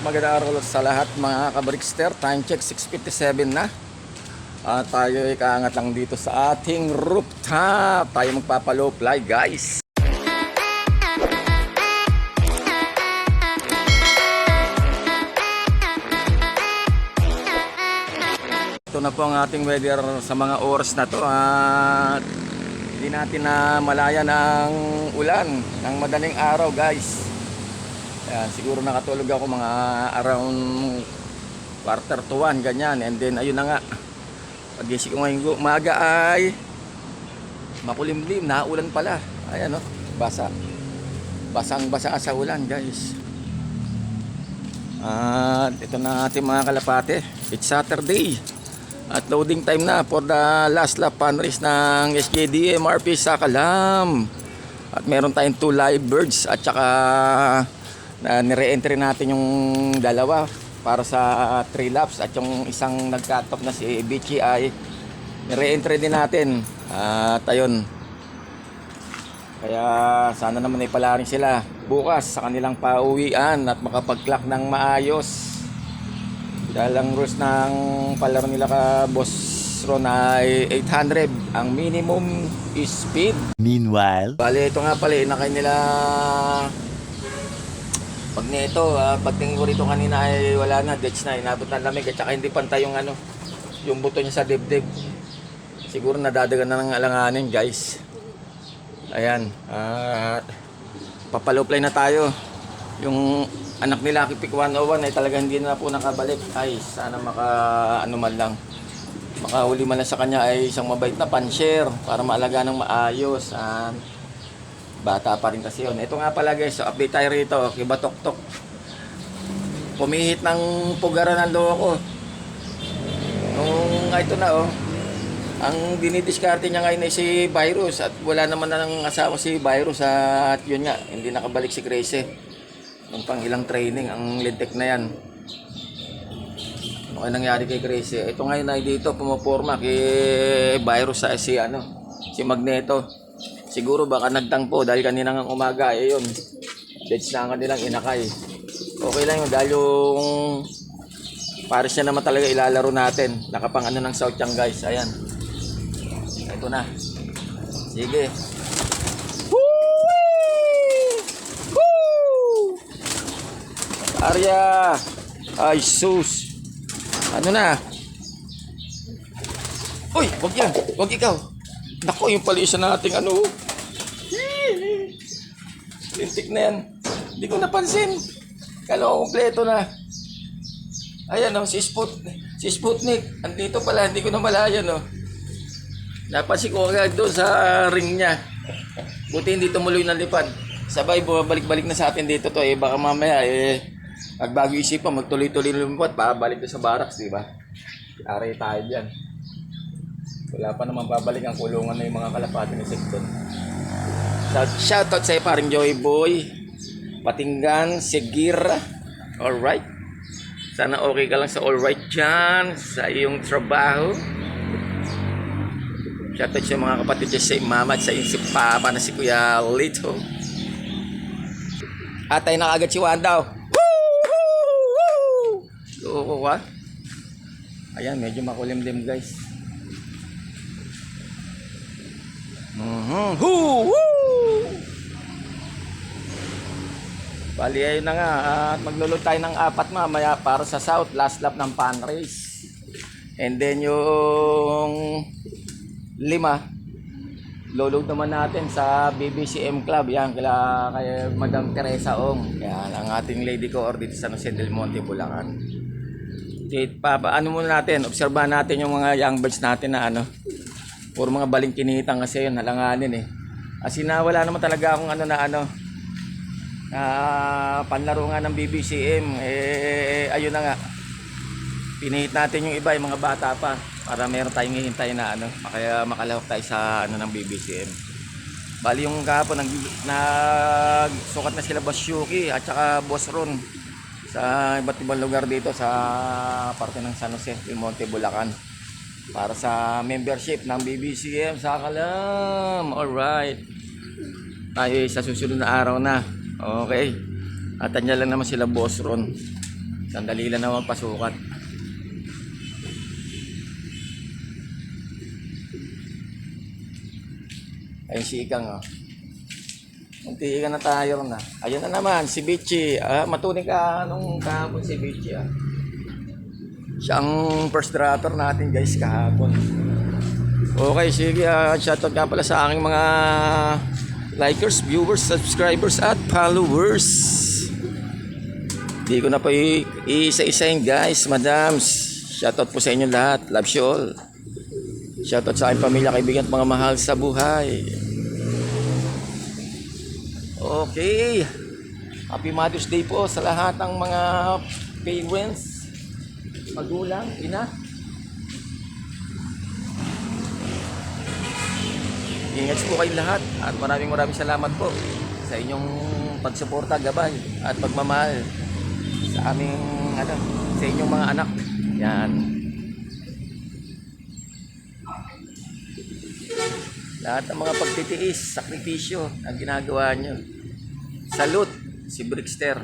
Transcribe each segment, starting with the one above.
Magandang araw sa lahat mga kabrikster. Time check 6:57 na. At tayo ay kaangat lang dito sa ating rooftop. Tayo magpapalow fly guys. Ito na po ang ating weather sa mga oras na to. At hindi natin na malaya ng ulan ng madaling araw guys. Ayan, siguro nakatulog ako mga around quarter to 1 ganyan. And then ayun na nga, pagising ko ngayong umaga ay makulimlim, naulan pala. Ayan o, basang basa sa ulan guys. At ito na ating mga kalapate. It's Saturday at loading time na for the last lap fun race ng SKDA MRP sa Kalam. At meron tayong 2 live birds at saka na nire-entry natin yung dalawa para sa 3 laps at yung isang nag-cut off na si Bichi ay nire-entry din natin. At ayun, kaya sana naman ay pala rin sila bukas sa kanilang pauwian at makapag-clock ng maayos. Dahil ang rules ng palaro nila ka Boss Ron ay 800 ang minimum speed. Meanwhile, Bale, ito nga pala inakay nila. Pag nito, pagtingin ko rito kanina ay wala na, ditch na, inabot ng lamig at saka hindi pantay yung yung buto niya sa dibdib. Siguro nadadagan na ng alanganin guys. Ayan, papalow-play na tayo. Yung anak nila Kipik 101 ay talaga hindi na po nakabalik. Ay, sana makahuli man lang sa kanya ay isang mabait na puncher para maalaga ng maayos. Bata pa rin kasi yun. Ito nga pala guys, so update tayo rito. Kiba Tok-Tok, pumihit ng pugaran ng loko. Ito na ang dinidiskarte niya ngayon ay si Virus. At wala naman na ng asawa si Virus. At yun nga, hindi nakabalik si Gracie nung pang ilang training. Ang lintik na yan. Ano kaya nangyari kay Gracie? Ito ngayon ay dito pumuporma kay Virus sa si Magneto. Siguro baka nagtangpo dahil kanina ng umaga yun, deads na nga nilang inakay. Okay lang yun dahil yung pares niya naman talaga ilalaro natin. Nakapang ng Southang guys. Ayan, ito na. Sige. Woo! Arya, ay sus, ano na. Uy, wag yan, wag ikaw. Nako, yung pala isa nating lintik na yan. Hindi ko napansin. Kala ko kompleto na. Ayan si Sputnik. Andito pala, hindi ko na malayan Napansin ko agad doon sa ring niya. Buti hindi tumuloy ng lipad. Sabay, bumabalik-balik na sa atin dito to. Baka mamaya magbago isipan, magtuloy-tuloy ng lipad, pabalik doon sa barracks, di ba? Aray tayo dyan. Wala pa naman babalik ang kulungan na yung mga kalapati ni Sekton. Shoutout sa iyo paring Joy Boy, Patinggan, Segir. Alright. Sana okay ka lang sa alright dyan sa iyong trabaho. Shoutout sa mga kapatid dyan sa mama at sa iyong si papa na si Kuya Lito. Atay na agad si Wanda. Loko ka. Ayan, medyo makulimlim guys. Bali ayun na nga, at maglulod tayo ng 4 mamaya para sa South, last lap ng fun race. And then yung 5 lulod naman natin sa BBCM Club. Yan, kay Madam Teresa Ong. Yan, ang ating lady coor dito sa San Jose del Monte, Bulacan. Muna natin, obserbahan natin yung mga young birds natin na puro mga baling kinitang kasi yun, halanganin As in, wala naman talaga akong panlaro nga ng BBCM. Ayun na nga, pinihit natin yung iba, yung mga bata pa, para meron tayong hihintay na kaya makalahok tayo sa ng BBCM. Bali yung kahapon nagsukat na sila Boss Yuki at saka Boss Ron sa iba't ibang lugar dito sa parte ng San Jose del Monte, Bulacan, para sa membership ng BBCM sa Kalam. Alright, tayo sa susunod na araw na. Okay, at tanya lang naman sila Boss Ron. Sandali lang na magpasukat. Ayun si Ikang, oh. Munti ka na tayo na. Ayun na naman, si Bichi. Matuning ka nung kahapon si Bichi, ah. Siya ang first drotter natin, guys, kahapon. Okay, sige. Shoutout nga pala sa aking mga likers, viewers, subscribers, at followers. Hindi ko na po isa-isahin, guys, madams. Shoutout po sa inyo lahat. Love you all. Shoutout sa aking pamilya, kaibigan at mga mahal sa buhay. Okay. Happy Mother's Day po sa lahat ng mga parents, magulang, ina. Ingat po kayong lahat at maraming salamat po sa inyong pagsuporta, gabay at pagmamahal sa aming sa inyong mga anak. Yan. Lahat ng mga pagtitiis, sakripisyo ang ginagawa nyo. Salute si Brickster.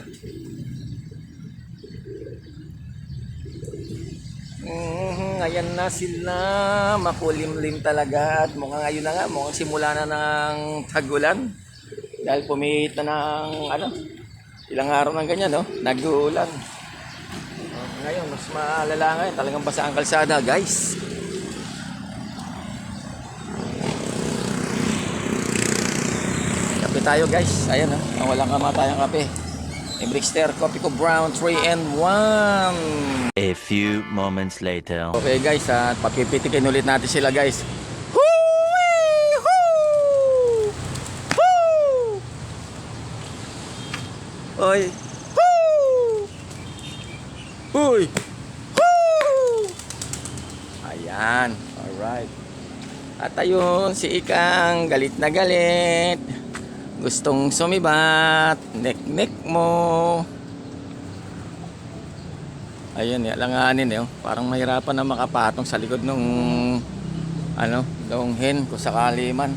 Ayan na sila, makulimlim talaga at mukhang ayun na nga, mukhang simula na ng tagulan. Dahil pumihit na ng ilang araw ng ganyan, no? Nag-uulan. Ngayon, mas maalala ngayon, talagang basa ang kalsada, guys. Kape tayo, guys. Ayan, walang kamatayang kape. Brickster, Coffee Co Brown 3-in-1. A few moments later. Okay, guys, at papipitikin ulit natin sila, guys. Hoo-wee! Hoo! Hoo! Oy! Hoo! Uy! Hoo! Ayan, alright. At ayun, si Ikang, galit na galit. Gustong sumibat, nek-nek mo. Ayun, alanganin parang mahirapan na makapatong sa likod nung hen kung sakali man.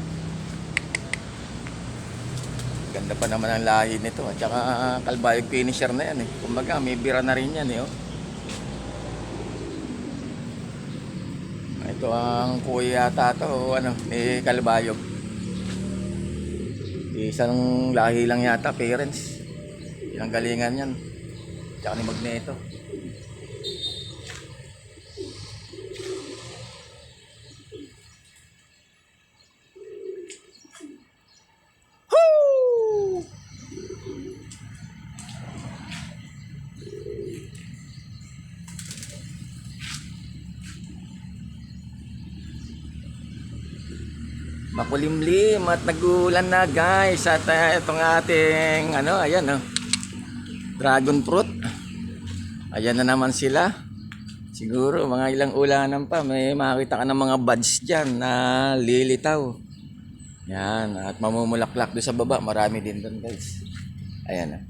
Ganda pa naman ang lahi nito at saka kalbayog finisher na yan Kumbaga may bira na rin yan Ito ang kuya yata to ni kalbayog. Isang lahi lang yata, parents. Ilang galingan yan. Tsaka ni Magneto. Woo! Makulimlim at nag-uulan na, guys. At itong ating dragon fruit. Ayan na naman sila. Siguro mga ilang ulanan pa may makita ka ng mga buds dyan na lilitaw. Yan, at mamumulaklak doon sa baba. Marami din doon, guys. Ayan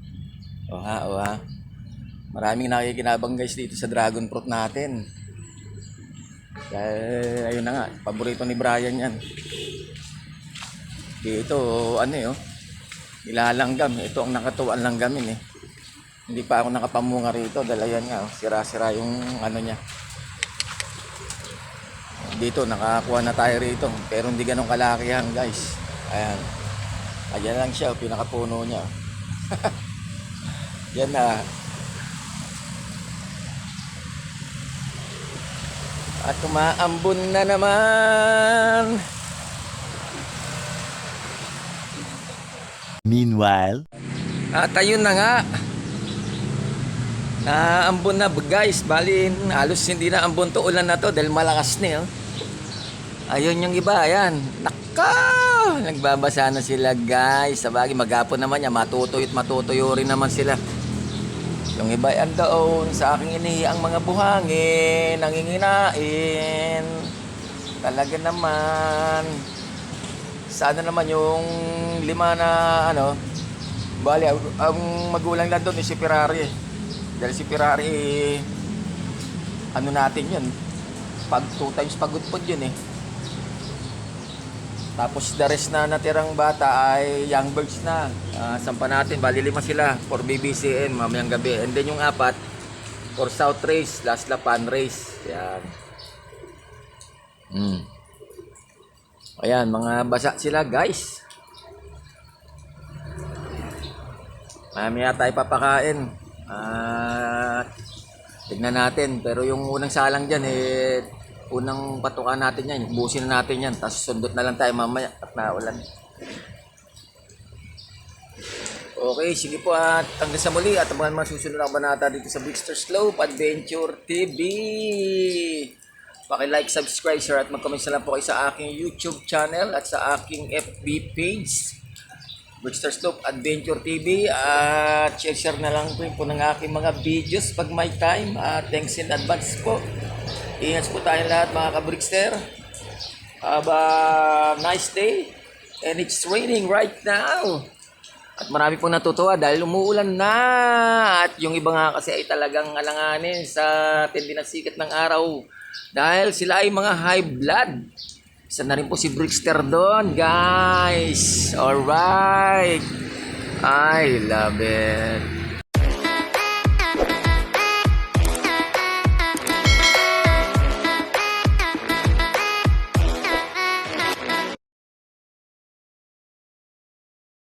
Oha. Maraming nakikinabang, guys, dito sa dragon fruit natin. Dahil ayun na nga, paborito ni Brian yan. Dito, nilalanggam. Ito ang nakatuwaan langgamin Hindi pa ako nakapamunga rito dahil ayan nga, sira-sira yung niya. Dito, nakakuha na tayo rito. Pero hindi ganun kalaki yan, guys. Ayan. Ayan lang siya, pinakapuno niya. Yan na. At umaambon na naman. Meanwhile, at ayun na nga, naambon na, guys. Bali halos hindi na ambon to ulan na to dahil malakas na ayun yung iba, ayan, nagbabasa na sila, guys. Sabagay maghapon naman yan, matutuyo rin naman sila. Yung iba yan doon sa aking inihiyang mga buhangin, nanginginain. Talaga naman. Sana naman yung lima na bali ang magulang lang doon si Ferrari. Dahil si Ferrari natin yun, 2 times pagod po yun Tapos the rest na natirang bata ay young birds na. Sampa natin, bali 5 sila for BBCN mamayang gabi. And then yung 4 for South Race, Las Lapan Race. Yan. Ayan, mga basa sila guys. Mamaya tayo papakain. Tignan natin. Pero yung unang salang dyan, unang patukan natin yan. Busin na natin yan. Tapos sundot na lang tayo mamaya at naulan. Okay, sige po at hanggang sa muli at ang mga susunod na kabanata dito sa Brickster Slope Adventure TV. Paki-like, subscribe, share at mag-comment na lang po kayo sa aking YouTube channel at sa aking FB page. Brickster Slope Adventure TV at share na lang po ng aking mga videos pag may time. Thanks in advance po. Ingat po tayo lahat mga ka-Brickster. Have a nice day and it's raining right now. At marami pong natutuwa dahil umuulan na. At yung iba nga kasi ay talagang alanganin sa tindi ng sikat ng araw. Dahil sila ay mga high blood. Isa na rin po si Brickster doon, guys. Alright. I love it.